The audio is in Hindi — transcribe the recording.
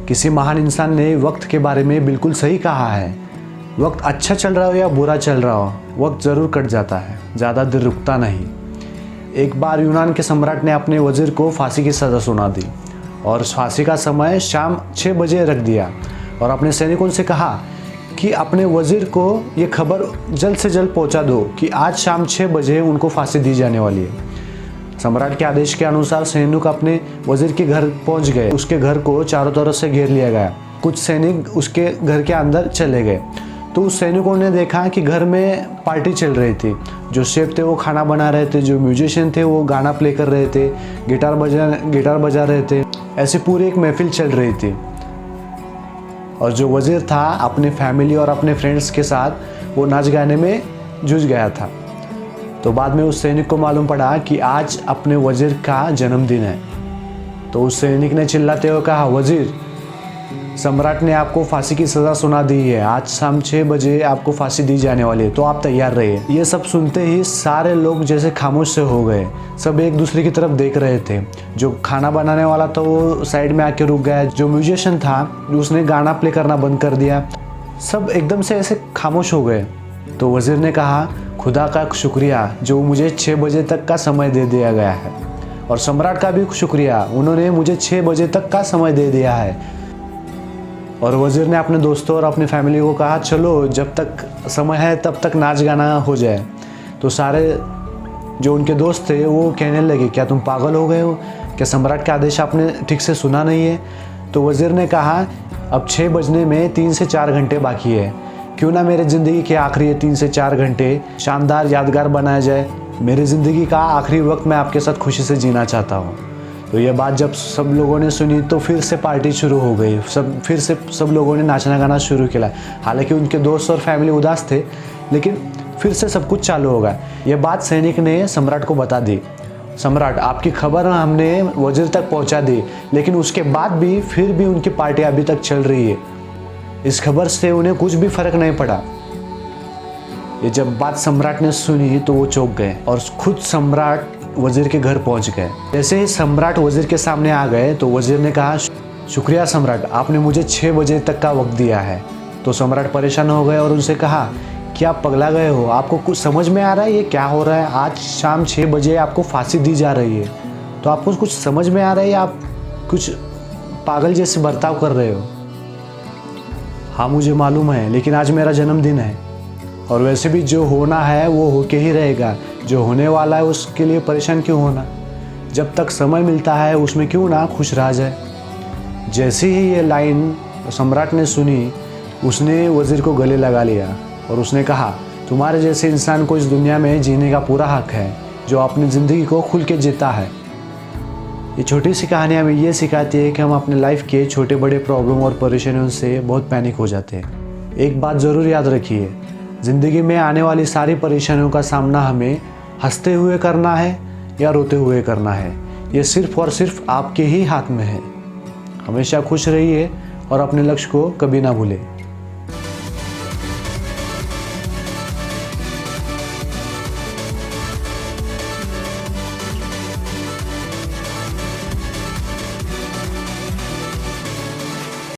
किसी महान इंसान ने वक्त के बारे में बिल्कुल सही कहा है। वक्त अच्छा चल रहा हो या बुरा चल रहा हो, वक्त ज़रूर कट जाता है, ज़्यादा देर रुकता नहीं। एक बार यूनान के सम्राट ने अपने वज़ीर को फांसी की सज़ा सुना दी और फांसी का समय शाम 6 बजे रख दिया और अपने सैनिकों से कहा कि अपने वज़ीर को ये खबर जल्द से जल्द पहुंचा दो कि आज शाम 6 बजे उनको फांसी दी जाने वाली है। सम्राट के आदेश के अनुसार सैनिक अपने वज़ीर के घर पहुंच गए। उसके घर को चारों तरफ से घेर लिया गया। कुछ सैनिक उसके घर के अंदर चले गए तो उस सैनिकों ने देखा कि घर में पार्टी चल रही थी। जो शेफ थे वो खाना बना रहे थे, जो म्यूजिशियन थे वो गाना प्ले कर रहे थे, गिटार बजा रहे थे। ऐसी पूरी एक महफिल चल रही थी और जो वज़ीर था अपने फैमिली और अपने फ्रेंड्स के साथ वो नाच गाने में जुझ गया था। तो बाद में उस सैनिक को मालूम पड़ा कि आज अपने वज़ीर का जन्मदिन है। तो उस सैनिक ने चिल्लाते हुए कहा, वज़ीर, सम्राट ने आपको फांसी की सज़ा सुना दी है, आज शाम 6 बजे आपको फांसी दी जाने वाली है, तो आप तैयार रहिए। ये सब सुनते ही सारे लोग जैसे खामोश से हो गए। सब एक दूसरे की तरफ देख रहे थे। जो खाना बनाने वाला था वो साइड में आके रुक गया। जो म्यूजिशियन था उसने गाना प्ले करना बंद कर दिया। सब एकदम से ऐसे खामोश हो गए। तो वज़ीर ने कहा, खुदा का शुक्रिया जो मुझे 6 बजे तक का समय दे दिया गया है, और सम्राट का भी शुक्रिया, उन्होंने मुझे 6 बजे तक का समय दे दिया है। और वज़ीर ने अपने दोस्तों और अपनी फैमिली को कहा, चलो जब तक समय है तब तक नाच गाना हो जाए। तो सारे जो उनके दोस्त थे वो कहने लगे, क्या तुम पागल हो गए हो? क्या सम्राट का आदेश आपने ठीक से सुना नहीं है? तो वज़ीर ने कहा, अब 6 बजने में 3 से 4 घंटे बाकी है। क्यों ना मेरे ज़िंदगी के आखिरी 3 से 4 घंटे शानदार यादगार बनाया जाए। मेरी ज़िंदगी का आखिरी वक्त मैं आपके साथ खुशी से जीना चाहता हूँ। तो ये बात जब सब लोगों ने सुनी तो फिर से पार्टी शुरू हो गई। फिर से सब लोगों ने नाचना गाना शुरू किया। हालांकि उनके दोस्त और फैमिली उदास थे, लेकिन फिर से सब कुछ चालू हो गया। ये बात सैनिक ने सम्राट को बता दी। सम्राट, आपकी खबर हमने वज़ीर तक पहुंचा दी, लेकिन उसके बाद भी फिर भी उनकी पार्टी अभी तक चल रही है। इस खबर से उन्हें कुछ भी फर्क नहीं पड़ा। ये जब बात सम्राट ने सुनी तो वो चौंक गए और खुद सम्राट वज़ीर के घर पहुंच गए। जैसे ही सम्राट वज़ीर के सामने आ गए तो वज़ीर ने कहा, शुक्रिया सम्राट, आपने मुझे 6 बजे तक का वक्त दिया है। तो सम्राट परेशान हो गए और उनसे कहा, क्या आप पगला गए हो? आपको कुछ समझ में आ रहा है ये क्या हो रहा है? आज शाम 6 बजे आपको फांसी दी जा रही है, तो आपको कुछ समझ में आ रहा है या आप कुछ पागल जैसे बर्ताव कर रहे हो? हाँ मुझे मालूम है, लेकिन आज मेरा जन्मदिन है और वैसे भी जो होना है वो होके ही रहेगा। जो होने वाला है उसके लिए परेशान क्यों होना? जब तक समय मिलता है उसमें क्यों ना खुश रहा जाए। जैसे ही ये लाइन सम्राट ने सुनी, उसने वज़ीर को गले लगा लिया और उसने कहा, तुम्हारे जैसे इंसान को इस दुनिया में जीने का पूरा हक है, जो अपनी ज़िंदगी को खुल के जीता है। ये छोटी सी कहानी हमें ये सिखाती है कि हम अपने लाइफ के छोटे बड़े प्रॉब्लम और परेशानियों से बहुत पैनिक हो जाते हैं। एक बात ज़रूर याद रखिए, ज़िंदगी में आने वाली सारी परेशानियों का सामना हमें हंसते हुए करना है या रोते हुए करना है, ये सिर्फ़ और सिर्फ आपके ही हाथ में है। हमेशा खुश रहिए और अपने लक्ष्य को कभी ना भूलें।